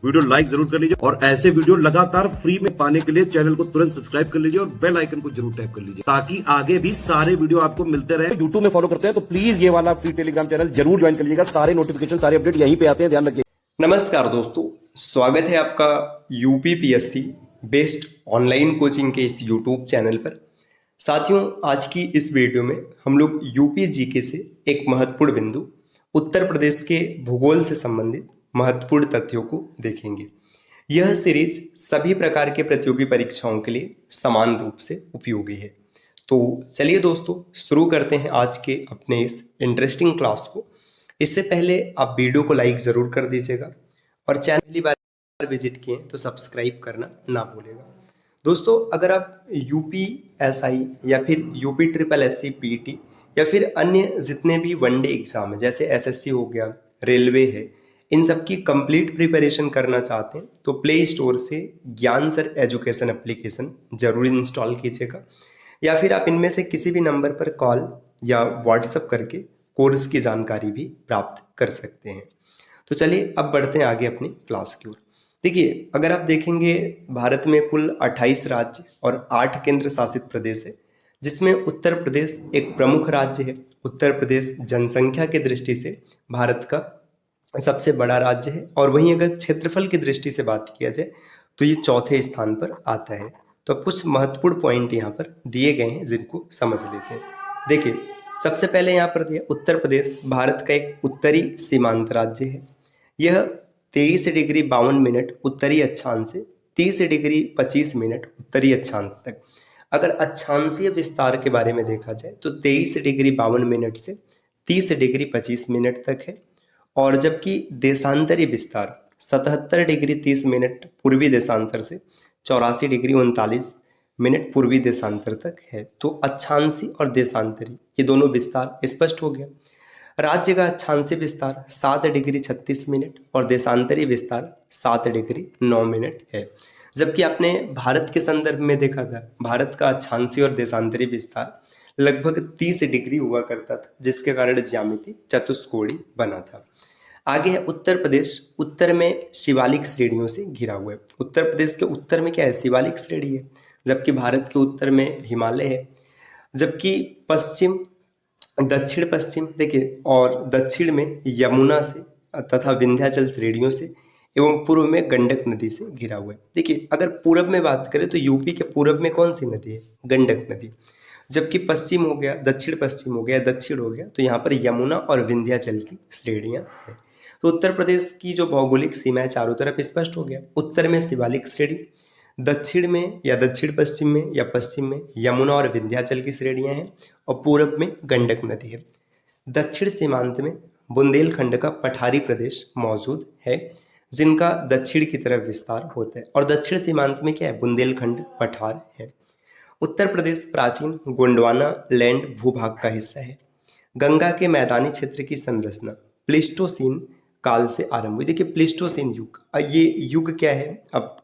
Video like जरूर कर लीजिए और ऐसे वीडियो लगातार फ्री में पाने के लिए चैनल को तुरंत सब्सक्राइब कर लीजिए और बेल आइकन को जरूर टैप कर लीजिए ताकि आगे भी सारे वीडियो आपको मिलते रहे। यूट्यूब में फॉलो करते हैं तो प्लीज ये वाला फ्री टेलीग्राम चैनल जरूर ज्वाइन कर लीजिएगा। सारे नोटिफिकेशन सारे अपडेट यहीं पे आते हैं, ध्यान रखिए। नमस्कार दोस्तों, स्वागत है आपका यूपीपीएससी बेस्ड ऑनलाइन कोचिंग के इस यूट्यूब चैनल पर। साथियों, आज की इस वीडियो में हम लोग यूपी जीके से एक महत्वपूर्ण बिंदु उत्तर प्रदेश के भूगोल से संबंधित महत्वपूर्ण तथ्यों को देखेंगे। यह सीरीज सभी प्रकार के प्रतियोगी परीक्षाओं के लिए समान रूप से उपयोगी है। तो चलिए दोस्तों, शुरू करते हैं आज के अपने इस इंटरेस्टिंग क्लास को। इससे पहले आप वीडियो को लाइक ज़रूर कर दीजिएगा और चैनल पहली बार विजिट किए तो सब्सक्राइब करना ना भूलिएगा। दोस्तों, अगर आप यूपीएसआई या फिर यूपी ट्रिपल एससी पीटी या फिर अन्य जितने भी वनडे एग्जाम है जैसे एसएससी हो गया, रेलवे है, इन सब की कंप्लीट प्रिपरेशन करना चाहते हैं तो प्ले स्टोर से ज्ञान सर एजुकेशन एप्लीकेशन जरूर इंस्टॉल कीजिएगा या फिर आप इनमें से किसी भी नंबर पर कॉल या व्हाट्सएप करके कोर्स की जानकारी भी प्राप्त कर सकते हैं। तो चलिए अब बढ़ते हैं आगे अपनी क्लास की ओर। देखिए, अगर आप देखेंगे भारत में कुल 28 राज्य और 8 केंद्र शासित प्रदेश है, जिसमें उत्तर प्रदेश एक प्रमुख राज्य है। उत्तर प्रदेश जनसंख्या की दृष्टि से भारत का सबसे बड़ा राज्य है और वहीं अगर क्षेत्रफल की दृष्टि से बात किया जाए तो ये चौथे स्थान पर आता है। तो कुछ महत्वपूर्ण पॉइंट यहाँ पर दिए गए हैं जिनको समझ लेते हैं। देखिए, सबसे पहले यहाँ पर दिया उत्तर प्रदेश भारत का एक उत्तरी सीमांत राज्य है। यह 23 डिग्री 52 मिनट उत्तरी अक्षांश से 30 डिग्री 25 मिनट उत्तरी अक्षांश तक। अगर अक्षांशीय विस्तार के बारे में देखा जाए तो 23 डिग्री 52 मिनट से 30 डिग्री 25 मिनट तक है और जबकि देशांतरी विस्तार 77 डिग्री 30 मिनट पूर्वी देशांतर से 84 डिग्री 39 मिनट पूर्वी देशांतर तक है। तो अक्षांशी और देशांतरी ये दोनों विस्तार स्पष्ट हो गया। राज्य का अक्षांशीय विस्तार 7 डिग्री 36 मिनट और देशांतरी विस्तार 7 डिग्री 9 मिनट है। जबकि आपने भारत के संदर्भ में देखा था, भारत का अक्षांशीय और देशांतरी विस्तार लगभग 30 डिग्री हुआ करता था, जिसके कारण ज्यामिति चतुष्कोणीय बना था। आगे है उत्तर प्रदेश। उत्तर में शिवालिक श्रेणियों से घिरा हुआ है। उत्तर प्रदेश के उत्तर में क्या है? शिवालिक श्रेणी है, जबकि भारत के उत्तर में हिमालय है। जबकि पश्चिम दक्षिण पश्चिम देखिए और दक्षिण में यमुना से तथा विंध्याचल श्रेणियों से एवं पूर्व में गंडक नदी से घिरा हुआ है। देखिए, अगर पूरब में बात करें तो यूपी के पूरब में कौन सी नदी है? गंडक नदी। जबकि पश्चिम हो गया, दक्षिण पश्चिम हो गया, दक्षिण हो गया, तो यहाँ पर यमुना और विंध्याचल की श्रेणियाँ हैं। तो उत्तर प्रदेश की जो भौगोलिक सीमा है चारों तरफ स्पष्ट हो गया। उत्तर में शिवालिक श्रेणी, दक्षिण में या दक्षिण पश्चिम में या पश्चिम में यमुना और विंध्याचल की श्रेणियां हैं और पूरब में गंडक नदी है। दक्षिण सीमांत में बुंदेलखंड का पठारी प्रदेश मौजूद है, जिनका दक्षिण की तरफ विस्तार होता है और दक्षिण सीमांत में क्या है? बुंदेलखंड पठार है। उत्तर प्रदेश प्राचीन गोंडवाना लैंड भूभाग का हिस्सा है। गंगा के मैदानी क्षेत्र की संरचना प्लीस्टोसीन काल से आरंभ हुई। देखिए, प्लीस्टोसीन युग, ये युग क्या है? अब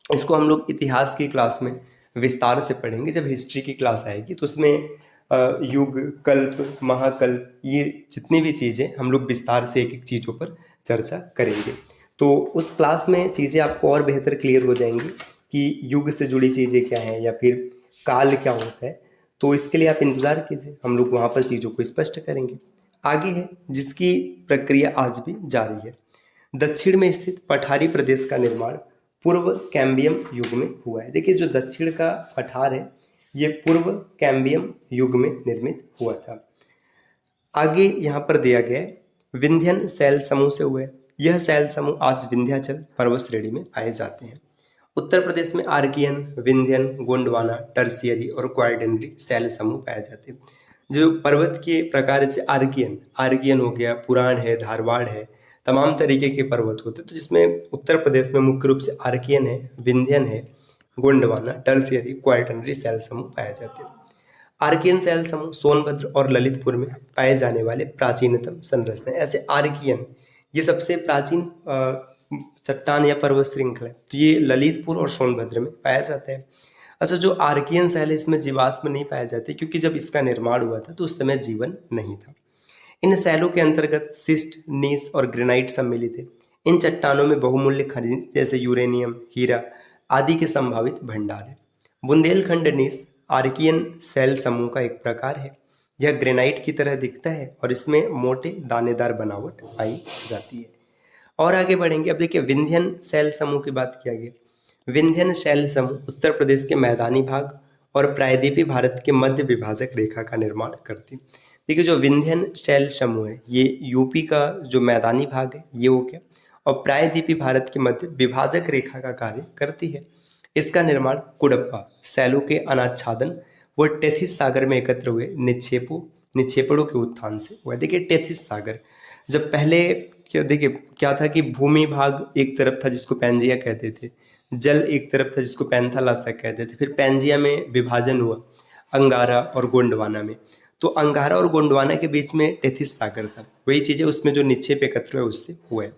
इसको हम लोग इतिहास की क्लास में विस्तार से पढ़ेंगे। जब हिस्ट्री की क्लास आएगी तो उसमें युग, कल्प, महाकल्प, ये जितनी भी चीज़ें हम लोग विस्तार से एक एक चीज़ों पर चर्चा करेंगे। तो उस क्लास में चीज़ें आपको और बेहतर क्लियर हो जाएंगी कि युग से जुड़ी चीज़ें क्या हैं या फिर काल क्या होता है। तो इसके लिए आप इंतज़ार कीजिए, हम लोग वहाँ पर चीज़ों को स्पष्ट करेंगे। आगे है जिसकी प्रक्रिया आज भी जारी है। दक्षिण में स्थित पठारी प्रदेश का निर्माण पूर्व कैम्बियम युग में हुआ है। देखिए, जो दक्षिण का पठार है ये पूर्व कैम्बियम युग में निर्मित हुआ था। आगे यहाँ पर दिया गया है विंध्यन शैल समूह से हुआ है। यह शैल समूह आज विंध्याचल पर्वत श्रेणी में पाए जाते हैं। उत्तर प्रदेश में आर्कियन, विंध्यन, गोंडवाना, टर्सियरी और क्वार्टनरी शैल समूह पाए जाते हैं। जो पर्वत के प्रकार से आर्कियन हो गया, पुराण है, धारवाड़ है, तमाम तरीके के पर्वत होते हैं। तो जिसमें उत्तर प्रदेश में मुख्य रूप से आर्कियन है, विंध्यन है, गोंडवाना, टर्सियरी, क्वार्टनरी शैल समूह पाए जाते हैं। आर्कियन शैल समूह सोनभद्र और ललितपुर में पाए जाने वाले प्राचीनतम संरचना। ऐसे आर्कियन ये सबसे प्राचीन चट्टान या पर्वत श्रृंखला है, तो ये ललितपुर और सोनभद्र में पाया जाता है। अच्छा, जो आर्कियन शैल है इसमें जीवाश्म नहीं पाए जाते क्योंकि जब इसका निर्माण हुआ था तो उस समय जीवन नहीं था। इन शैलों के अंतर्गत सिस्ट, नीस और ग्रेनाइट सम्मिलित है। इन चट्टानों में बहुमूल्य खनिज जैसे यूरेनियम, हीरा आदि के संभावित भंडार है। बुंदेलखंड नीस आर्कियन शैल समूह का एक प्रकार है। यह ग्रेनाइट की तरह दिखता है और इसमें मोटे दानेदार बनावट पाई जाती है। और आगे बढ़ेंगे। अब देखिए विंध्यन शैल समूह की बात किया गया। विंध्यन शैल समूह उत्तर प्रदेश के मैदानी भाग और प्रायद्वीपीय भारत के मध्य विभाजक रेखा का निर्माण करती है। देखिए जो विंध्यन शैल समूह है ये यूपी का जो मैदानी भाग है ये हो गया, और प्रायद्वीपीय भारत के मध्य विभाजक रेखा का कार्य करती है। इसका निर्माण कुडप्पा शैलों के अनाच्छादन व टेथिस सागर में एकत्र हुए निक्षेपणों के उत्थान से हुआ। देखिए टेथिस सागर जब पहले क्या था कि भूमि भाग एक तरफ था जिसको पैंजिया कहते थे, जल एक तरफ था जिसको पैंथालासा कहते थे, फिर पैंजिया में विभाजन हुआ अंगारा और गोंडवाना में। तो अंगारा और गोंडवाना के बीच में टेथिस सागर था, वही चीजें उसमें जो निक्षेप एकत्र हुए उससे हुआ है।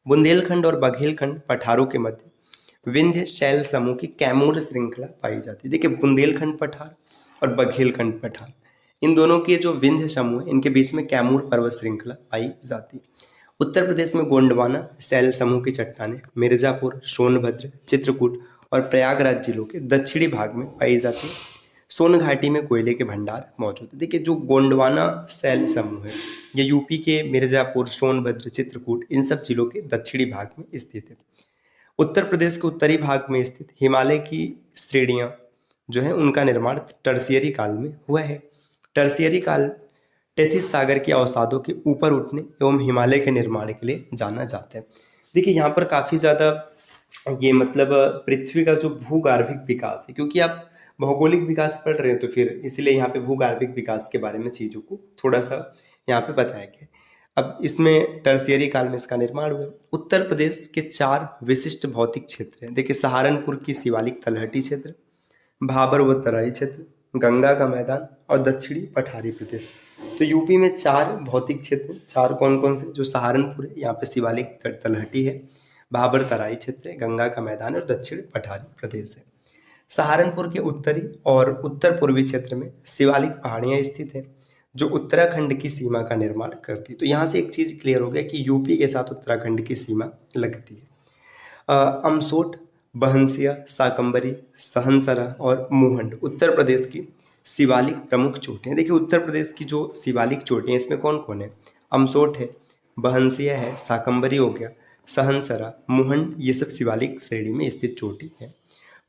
बुंदेलखंड और बघेलखंड पठारों के मध्य विंध्य शैल समूह की कैमूर श्रृंखला पाई जाती है। देखिए बुंदेलखंड पठार और बघेलखंड पठार इन दोनों के जो विंध्य समूह है इनके बीच में कैमूर पर्वत श्रृंखला पाई जाती है। उत्तर प्रदेश में गोंडवाना शैल समूह की चट्टानें मिर्जापुर, सोनभद्र, चित्रकूट और प्रयागराज जिलों के दक्षिणी भाग में पाई जाती है। सोन घाटी में कोयले के भंडार मौजूद है। देखिए जो गोंडवाना शैल समूह है ये यूपी के मिर्जापुर, सोनभद्र, चित्रकूट इन सब जिलों के दक्षिणी भाग में स्थित है। उत्तर प्रदेश के उत्तरी भाग में स्थित हिमालय की श्रेणियां जो है उनका निर्माण टर्शियरी काल में हुआ है। टर्शियरी काल टेथिस सागर के अवसादों के ऊपर उठने एवं हिमालय के निर्माण के लिए जाना जाता है। देखिए यहाँ पर काफ़ी ज़्यादा ये मतलब पृथ्वी का जो भूगार्भिक विकास है, क्योंकि आप भौगोलिक विकास पढ़ रहे हैं तो फिर इसलिए यहाँ पे भूगार्भिक विकास के बारे में चीज़ों को थोड़ा सा यहाँ पे बताया गया। अब इसमें टर्शियरी काल में इसका निर्माण हुआ। उत्तर प्रदेश के 4 विशिष्ट भौतिक क्षेत्र हैं। देखिए सहारनपुर की शिवालिक तलहटी क्षेत्र, भाबर व तराई क्षेत्र, गंगा का मैदान और दक्षिणी पठारी प्रदेश। तो यूपी में 4 भौतिक क्षेत्र, 4 कौन कौन से? जो सहारनपुर है, यहाँ पे शिवालिक तलहटी है, भाबर तराई क्षेत्र है, गंगा का मैदान और दक्षिण पठारी प्रदेश है। सहारनपुर के उत्तरी और उत्तर पूर्वी क्षेत्र में शिवालिक पहाड़ियाँ स्थित हैं जो उत्तराखंड की सीमा का निर्माण करती है। तो यहाँ से एक चीज़ क्लियर हो गया कि यूपी के साथ उत्तराखंड की सीमा लगती है। अमसोट, बहनसिया, साकंबरी, सहनसरा और मोहंड उत्तर प्रदेश की शिवालिक प्रमुख चोटियाँ। देखिए उत्तर प्रदेश की जो शिवालिक चोटियाँ इसमें कौन कौन है? अमसोट है, बहनसिया है, साकंबरी हो गया, सहनसरा, मोहंड, ये सब शिवालिक श्रेणी में स्थित चोटी है।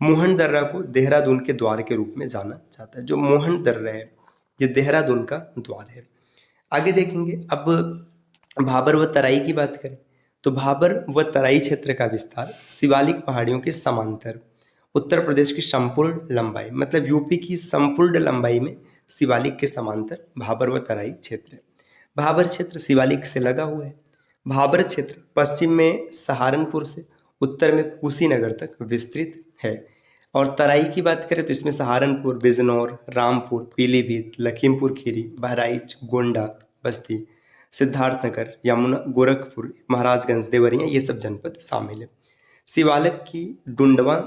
मोहन दर्रा को देहरादून के द्वार के रूप में जाना जाता है। जो मोहन दर्रा है ये देहरादून का द्वार है। आगे देखेंगे। अब भाबर व तराई की बात करें तो भाबर व तराई क्षेत्र का विस्तार शिवालिक पहाड़ियों के समांतर उत्तर प्रदेश की संपूर्ण लंबाई, मतलब यूपी की संपूर्ण लंबाई में शिवालिक के समांतर भाबर व तराई क्षेत्र है। भाबर क्षेत्र शिवालिक से लगा हुआ है। भाबर क्षेत्र पश्चिम में सहारनपुर से उत्तर में कुशीनगर तक विस्तृत है। और तराई की बात करें तो इसमें सहारनपुर, बिजनौर, रामपुर, पीलीभीत, लखीमपुर खीरी, बहराइच, गोंडा, बस्ती, सिद्धार्थनगर, यमुना, गोरखपुर, महाराजगंज, देवरिया ये सब जनपद शामिल है। शिवालिक की डुंडवा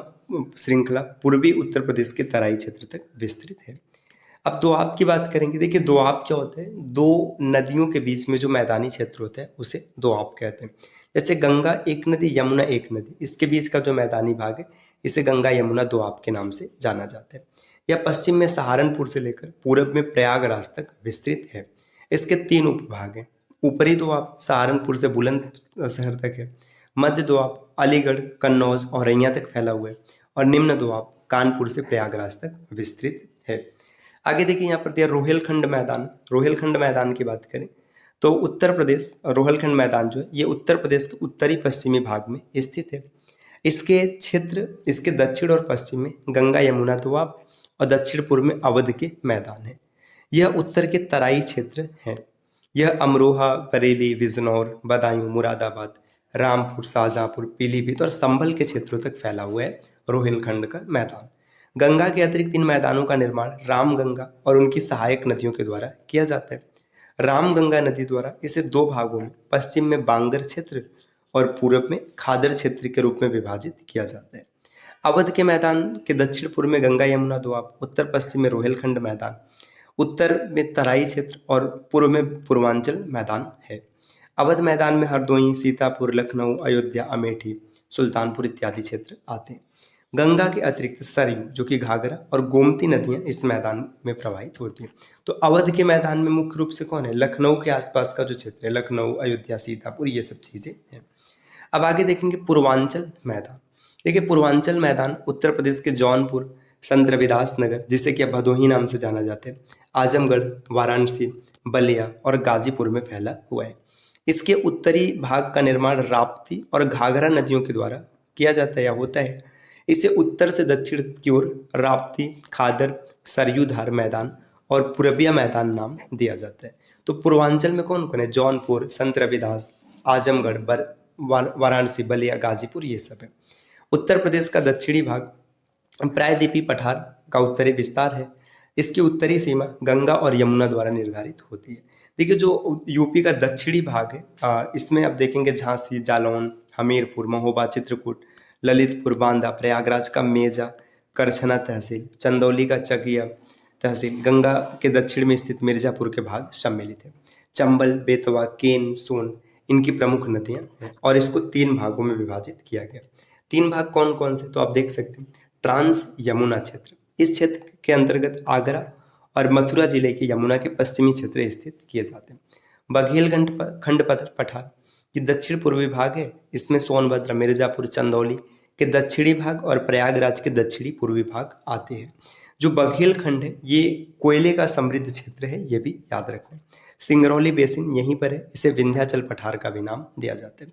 श्रृंखला पूर्वी उत्तर प्रदेश के तराई क्षेत्र तक विस्तृत है। अब दोआब की बात करेंगे। देखिए दोआब क्या होता है? 2 नदियों के बीच में जो मैदानी क्षेत्र होता है उसे दोआब कहते हैं। जैसे गंगा एक नदी, यमुना एक नदी, इसके बीच का जो मैदानी भाग है इसे गंगा यमुना दोआब के नाम से जाना जाता है। यह पश्चिम में सहारनपुर से लेकर पूरब में प्रयागराज तक विस्तृत है। इसके 3 उपभाग हैं। ऊपरी दोआब सहारनपुर से बुलंदशहर तक है। मध्य दोआब अलीगढ़, कन्नौज और औरैया तक फैला हुआ है। और निम्न दोआब कानपुर से प्रयागराज तक विस्तृत है। आगे देखिए यहाँ पर दिया रोहिलखंड मैदान। रोहिलखंड मैदान की बात करें तो उत्तर प्रदेश रोहिलखंड मैदान जो है ये उत्तर प्रदेश के उत्तरी पश्चिमी भाग में स्थित है। इसके क्षेत्र इसके दक्षिण और पश्चिम में गंगा यमुना दोआब और दक्षिण पूर्व में अवध के मैदान है। यह उत्तर के तराई क्षेत्र है। यह अमरोहा, बरेली, बिजनौर, बदायूं, मुरादाबाद, रामपुर, शाहजहांपुर, पीलीभीत और संभल के क्षेत्रों तक फैला हुआ है रोहिलखंड का मैदान। गंगा के अतिरिक्त इन मैदानों का निर्माण रामगंगा और उनकी सहायक नदियों के द्वारा किया जाता है। रामगंगा नदी द्वारा इसे 2 भागों में, पश्चिम में बांगर क्षेत्र और पूरब में खादर क्षेत्र के रूप में विभाजित किया जाता है। अवध के मैदान के दक्षिण पूर्व में गंगा यमुना दोआब, उत्तर पश्चिम में रोहिलखंड मैदान, उत्तर में तराई क्षेत्र और पूर्व में पूर्वांचल मैदान है। अवध मैदान में हरदोई, सीतापुर, लखनऊ, अयोध्या, अमेठी, सुल्तानपुर इत्यादि क्षेत्र आते हैं। गंगा के अतिरिक्त सरयू जो कि घाघरा और गोमती नदियां इस मैदान में प्रवाहित होती हैं। तो अवध के मैदान में मुख्य रूप से कौन है? लखनऊ के आसपास का जो क्षेत्र है, लखनऊ, अयोध्या, सीतापुर, ये सब चीजें हैं। अब आगे देखेंगे पूर्वांचल मैदान। देखिए पूर्वांचल मैदान उत्तर प्रदेश के जौनपुर, संत रविदास नगर जिसे कि अब भदोही नाम से जाना जाता है, आजमगढ़, वाराणसी, बलिया और गाजीपुर में फैला हुआ है। इसके उत्तरी भाग का निर्माण राप्ती और घाघरा नदियों के द्वारा किया जाता है या होता है। इसे उत्तर से दक्षिण की ओर राप्ती, खादर, सरयू धार मैदान और पूरबिया मैदान नाम दिया जाता है। तो पूर्वांचल में कौन कौन है? जौनपुर, संत रविदास, आजमगढ़, वाराणसी, बलिया, गाजीपुर, ये सब है। उत्तर प्रदेश का दक्षिणी भाग प्रायद्वीपी पठार का उत्तरी विस्तार है। इसकी उत्तरी सीमा गंगा और यमुना द्वारा निर्धारित होती है। देखिए जो यूपी का दक्षिणी भाग है, इसमें आप देखेंगे झांसी, जालौन, हमीरपुर, महोबा, चित्रकूट, ललितपुर, बांदा, प्रयागराज का मेजा, करछना तहसील, चंदौली का चकिया तहसील, गंगा के दक्षिण में स्थित मिर्जापुर के भाग सम्मिलित है। चंबल, बेतवा, केन, सोन इनकी प्रमुख नदियां हैं और इसको 3 भागों में विभाजित किया गया। 3 भाग कौन कौन से? तो आप देख सकते हैं। ट्रांस यमुना क्षेत्र, इस क्षेत्र के अंतर्गत आगरा और मथुरा जिले के यमुना के पश्चिमी क्षेत्र स्थित किए जाते हैं। बघेलखंड पठार ये दक्षिण पूर्वी भाग है। इसमें सोनभद्र, मिर्जापुर, चंदौली के दक्षिणी भाग और प्रयागराज के दक्षिणी पूर्वी भाग आते हैं। जो बघेलखंड है ये कोयले का समृद्ध क्षेत्र है, ये भी याद रखना। सिंगरौली बेसिन यहीं पर है, इसे विंध्याचल पठार का भी नाम दिया जाता है।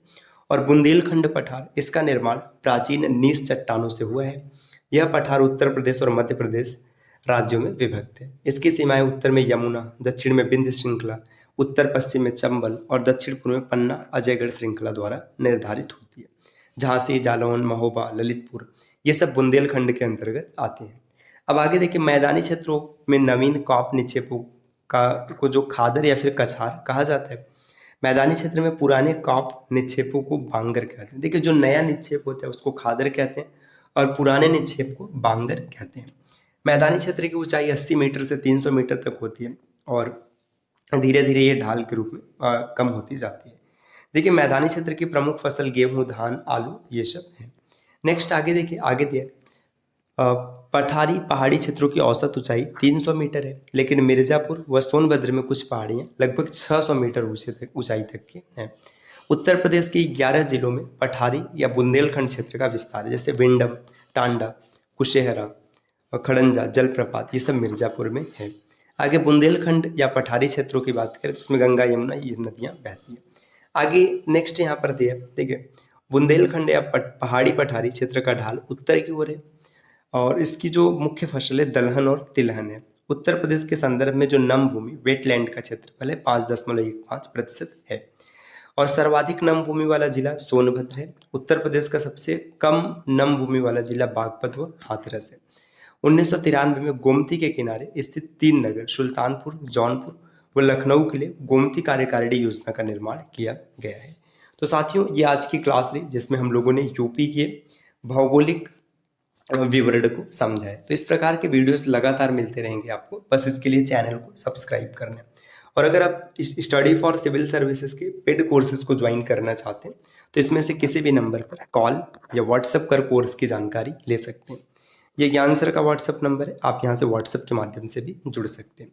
और बुंदेलखंड पठार, इसका निर्माण प्राचीन नीस चट्टानों से हुआ है। यह पठार उत्तर प्रदेश और मध्य प्रदेश राज्यों में विभक्त है। इसकी सीमाएं उत्तर में यमुना, दक्षिण में विंध्य श्रृंखला, उत्तर पश्चिम में चंबल और दक्षिण पूर्व में पन्ना अजयगढ़ श्रृंखला द्वारा निर्धारित होती है। झांसी, जालौन, महोबा, ललितपुर ये सब बुंदेलखंड के अंतर्गत आते हैं। अब आगे देखिए मैदानी क्षेत्रों में नवीन कॉप निक्षेपों को जो खादर या फिर कछार कहा जाता है। मैदानी क्षेत्र में पुराने कॉप निक्षेपों को बांगर कहते हैं। देखिए जो नया निक्षेप होता है उसको खादर कहते हैं और पुराने निक्षेप को बांगर कहते हैं। मैदानी क्षेत्र की ऊंचाई 80 मीटर से 300 मीटर तक होती है और धीरे धीरे ये ढाल के रूप में कम होती जाती है। देखिए मैदानी क्षेत्र की प्रमुख फसल गेहूं, धान, आलू ये सब है। नेक्स्ट आगे देखिए, आगे दिया पठारी पहाड़ी क्षेत्रों की औसत ऊंचाई 300 मीटर है, लेकिन मिर्जापुर व सोनभद्र में कुछ पहाड़ियां लगभग 600 मीटर ऊंचाई तक की हैं। उत्तर प्रदेश के 11 जिलों में पठारी या बुंदेलखंड क्षेत्र का विस्तार है, जैसे विंडम, टांडा, कुशेहरा, खड़ंजा, जलप्रपात ये सब मिर्जापुर में है। आगे बुंदेलखंड या पठारी क्षेत्रों की बात करें तो उसमें गंगा, यमुना ये नदियां बहती हैं। आगे नेक्स्ट यहाँ पर दिया देखिए बुंदेलखंड या पहाड़ी पठारी क्षेत्र का ढाल उत्तर की ओर है और इसकी जो मुख्य फसल है दलहन और तिलहन है। उत्तर प्रदेश के संदर्भ में जो नम भूमि वेटलैंड का क्षेत्रफल है 5.15% है और सर्वाधिक नम भूमि वाला जिला सोनभद्र है। उत्तर प्रदेश का सबसे कम नम भूमि वाला जिला बागपत व हाथरस है। 1993 में गोमती के किनारे स्थित 3 नगर सुल्तानपुर, जौनपुर व लखनऊ के लिए गोमती कार्यकारिणी योजना का निर्माण किया गया है। तो साथियों ये आज की क्लास रही जिसमें हम लोगों ने यूपी के भौगोलिक विवरण को समझा है। तो इस प्रकार के वीडियोस लगातार मिलते रहेंगे आपको, बस इसके लिए चैनल को सब्सक्राइब करना है। और अगर आप इस स्टडी फॉर सिविल सर्विसेज के पेड कोर्सेज को ज्वाइन करना चाहते हैं तो इसमें से किसी भी नंबर पर कॉल या व्हाट्सएप कर कोर्स की जानकारी ले सकते हैं। ये ज्ञान सर का व्हाट्सएप नंबर है, आप यहाँ से व्हाट्सएप के माध्यम से भी जुड़ सकते हैं।